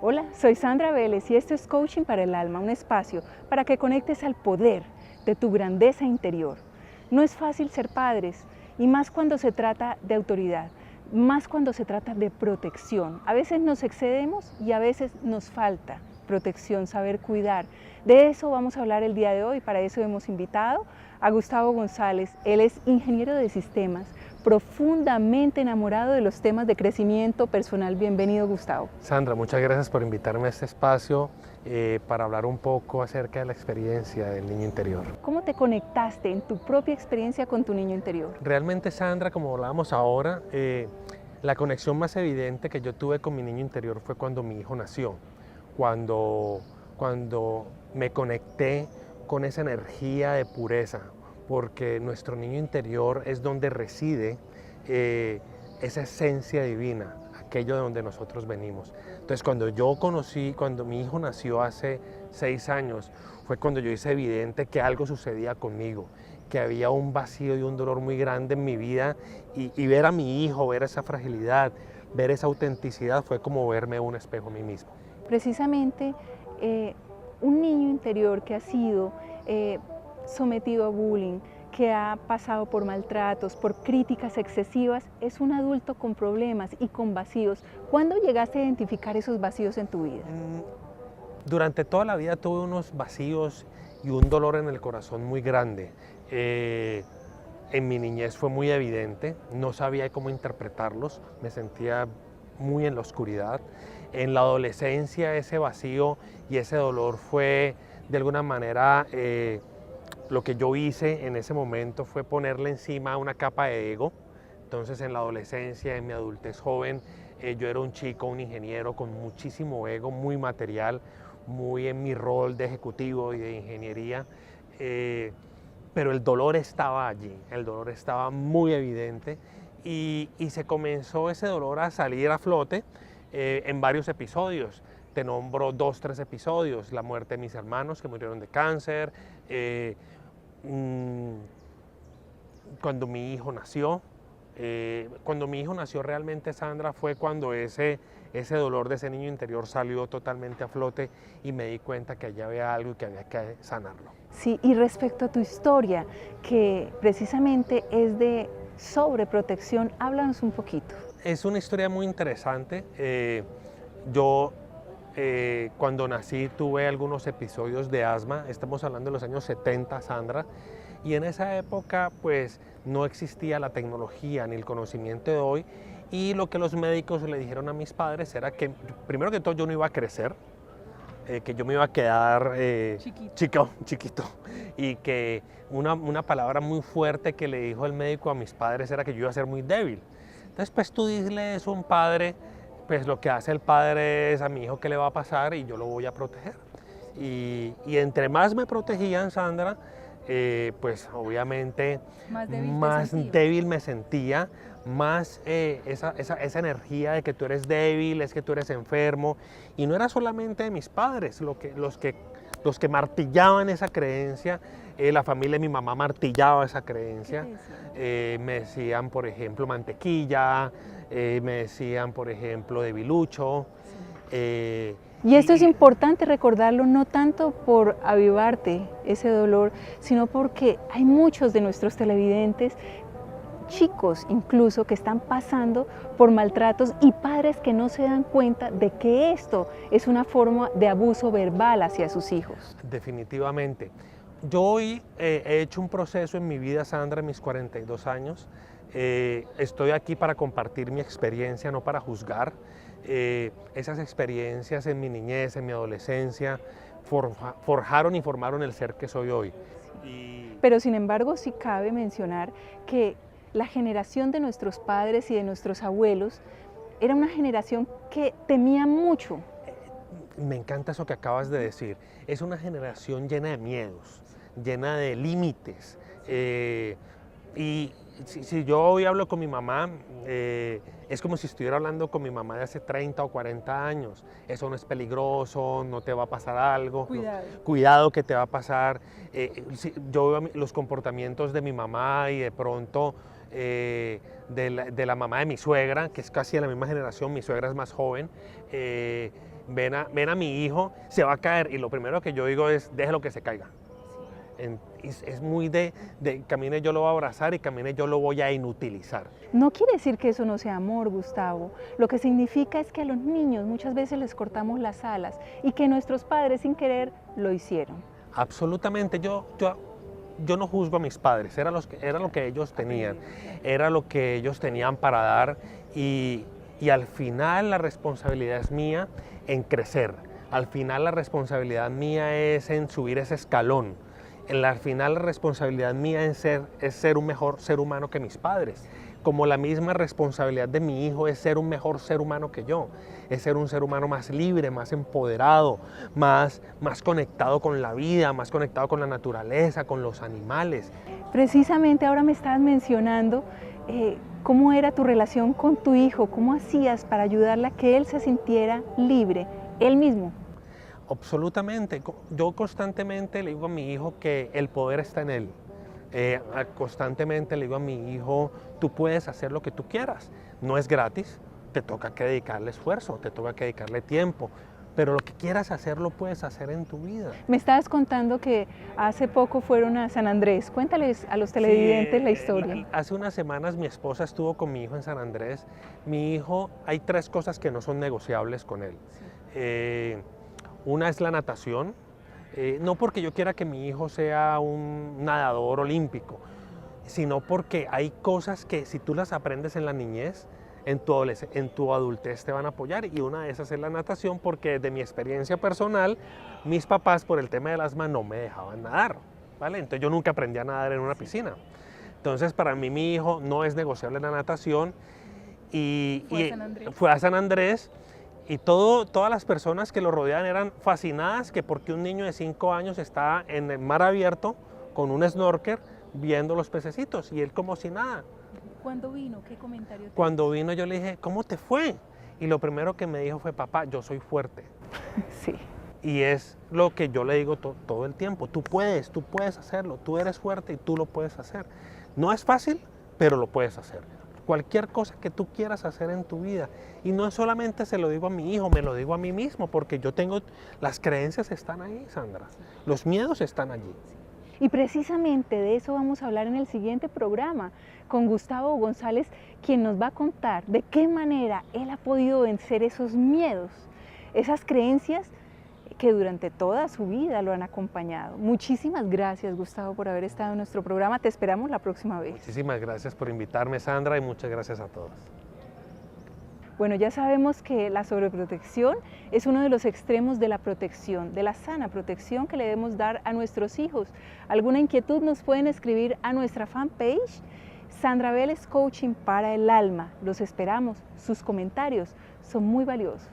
Hola, soy Sandra Vélez y esto es Coaching para el Alma, un espacio para que conectes al poder de tu grandeza interior. No es fácil ser padres y más cuando se trata de autoridad, más cuando se trata de protección. A veces nos excedemos y a veces nos falta protección, saber cuidar. De eso vamos a hablar el día de hoy. Para eso hemos invitado a Gustavo González. Él es ingeniero de sistemas, profundamente enamorado de los temas de crecimiento personal. Bienvenido, Gustavo. Sandra, muchas gracias por invitarme a este espacio para hablar un poco acerca de la experiencia del niño interior. ¿Cómo te conectaste en tu propia experiencia con tu niño interior? Realmente, Sandra, como hablábamos ahora, la conexión más evidente que yo tuve con mi niño interior fue cuando mi hijo nació, cuando me conecté con esa energía de pureza, porque nuestro niño interior es donde reside esa esencia divina, aquello de donde nosotros venimos. Entonces, cuando mi hijo nació hace 6 años, fue cuando yo hice evidente que algo sucedía conmigo, que había un vacío y un dolor muy grande en mi vida, y ver a mi hijo, ver esa fragilidad, ver esa autenticidad, fue como verme un espejo a mí mismo. Precisamente, un niño interior que ha sido sometido a bullying, que ha pasado por maltratos, por críticas excesivas, es un adulto con problemas y con vacíos. ¿Cuándo llegaste a identificar esos vacíos en tu vida? Durante toda la vida tuve unos vacíos y un dolor en el corazón muy grande. En mi niñez fue muy evidente, no sabía cómo interpretarlos, me sentía muy en la oscuridad. En la adolescencia ese vacío y ese dolor fue de alguna manera lo que yo hice en ese momento fue ponerle encima una capa de ego. Entonces en la adolescencia, en mi adultez joven, yo era un chico, un ingeniero con muchísimo ego, muy material, muy en mi rol de ejecutivo y de ingeniería, pero el dolor estaba allí, el dolor estaba muy evidente y se comenzó ese dolor a salir a flote en varios episodios. Te nombro 2, 3 episodios: la muerte de mis hermanos que murieron de cáncer, cuando mi hijo nació. Cuando mi hijo nació realmente, Sandra, fue cuando ese dolor de ese niño interior salió totalmente a flote y me di cuenta que allá había algo y que había que sanarlo. Sí, y respecto a tu historia, que precisamente es de sobreprotección, háblanos un poquito. Es una historia muy interesante. Yo cuando nací tuve algunos episodios de asma, estamos hablando de los años 70, Sandra, y en esa época pues no existía la tecnología ni el conocimiento de hoy, y lo que los médicos le dijeron a mis padres era que primero que todo yo no iba a crecer, que yo me iba a quedar chiquito, y que una palabra muy fuerte que le dijo el médico a mis padres era que yo iba a ser muy débil. Entonces pues tú dile eso a un padre, pues lo que hace el padre es: a mi hijo qué le va a pasar y yo lo voy a proteger. Y entre más me protegían, Sandra, pues obviamente más débil me sentía, más esa energía de que tú eres débil, es que tú eres enfermo. Y no era solamente de mis padres los que martillaban esa creencia. La familia de mi mamá martillaba esa creencia. Me decían, por ejemplo, mantequilla, me decían, por ejemplo, debilucho. Y esto es importante recordarlo, no tanto por avivarte ese dolor, sino porque hay muchos de nuestros televidentes, chicos incluso, que están pasando por maltratos y padres que no se dan cuenta de que esto es una forma de abuso verbal hacia sus hijos. Definitivamente. Yo hoy he hecho un proceso en mi vida, Sandra, en mis 42 años. Estoy aquí para compartir mi experiencia, no para juzgar. Esas experiencias en mi niñez, en mi adolescencia, forjaron y formaron el ser que soy hoy. Pero sin embargo, sí cabe mencionar que la generación de nuestros padres y de nuestros abuelos era una generación que temía mucho. Me encanta eso que acabas de decir. Es una generación llena de miedos, llena de límites. Y si yo hoy hablo con mi mamá, es como si estuviera hablando con mi mamá de hace 30 o 40 años. Eso no es peligroso, no te va a pasar algo. Cuidado. Cuidado que te va a pasar. Yo veo los comportamientos de mi mamá y de pronto de la mamá de mi suegra, que es casi de la misma generación, mi suegra es más joven. Ven a mi hijo, se va a caer y lo primero que yo digo es déjelo que se caiga. Es muy camine yo lo voy a abrazar y camine yo lo voy a inutilizar. No quiere decir que eso no sea amor, Gustavo. Lo que significa es que a los niños muchas veces les cortamos las alas y que nuestros padres sin querer lo hicieron. Absolutamente, yo no juzgo a mis padres, era lo que ellos tenían, era lo que ellos tenían para dar y al final la responsabilidad es mía en crecer, al final la responsabilidad mía es en subir ese escalón, al final la responsabilidad mía es ser un mejor ser humano que mis padres, como la misma responsabilidad de mi hijo es ser un mejor ser humano que yo, es ser un ser humano más libre, más empoderado, más conectado con la vida, más conectado con la naturaleza, con los animales. Precisamente ahora me estabas mencionando cómo era tu relación con tu hijo, cómo hacías para ayudarle a que él se sintiera libre, él mismo. Absolutamente, yo constantemente le digo a mi hijo que el poder está en él. Constantemente le digo a mi hijo, tú puedes hacer lo que tú quieras, no es gratis, te toca que dedicarle esfuerzo, te toca que dedicarle tiempo, pero lo que quieras hacer lo puedes hacer en tu vida. Me estabas contando que hace poco fueron a San Andrés, cuéntales a los televidentes la historia. Hace unas semanas mi esposa estuvo con mi hijo en San Andrés. Mi hijo, hay 3 cosas que no son negociables con él. Una es la natación. No porque yo quiera que mi hijo sea un nadador olímpico, sino porque hay cosas que si tú las aprendes en la niñez, en tu adultez te van a apoyar y una de esas es la natación porque de mi experiencia personal, mis papás por el tema del asma no me dejaban nadar, ¿vale? Entonces yo nunca aprendí a nadar en una piscina. Entonces para mí mi hijo no es negociable la natación y fue a San Andrés. Y todas las personas que lo rodeaban eran fascinadas que porque un niño de 5 años está en el mar abierto con un snorkel viendo los pececitos y él como si nada. ¿Cuándo vino? ¿Qué comentario? Cuando vino yo le dije, ¿cómo te fue? Y lo primero que me dijo fue, papá, yo soy fuerte. Sí. Y es lo que yo le digo todo el tiempo, tú puedes hacerlo, tú eres fuerte y tú lo puedes hacer. No es fácil, pero lo puedes hacer. Cualquier cosa que tú quieras hacer en tu vida. Y no solamente se lo digo a mi hijo, me lo digo a mí mismo, porque las creencias están ahí, Sandra. Los miedos están allí. Y precisamente de eso vamos a hablar en el siguiente programa con Gustavo González, quien nos va a contar de qué manera él ha podido vencer esos miedos, esas creencias que durante toda su vida lo han acompañado. Muchísimas gracias, Gustavo, por haber estado en nuestro programa. Te esperamos la próxima vez. Muchísimas gracias por invitarme, Sandra, y muchas gracias a todos. Bueno, ya sabemos que la sobreprotección es uno de los extremos de la protección, de la sana protección que le debemos dar a nuestros hijos. ¿Alguna inquietud nos pueden escribir a nuestra fanpage? Sandra Vélez Coaching para el Alma. Los esperamos. Sus comentarios son muy valiosos.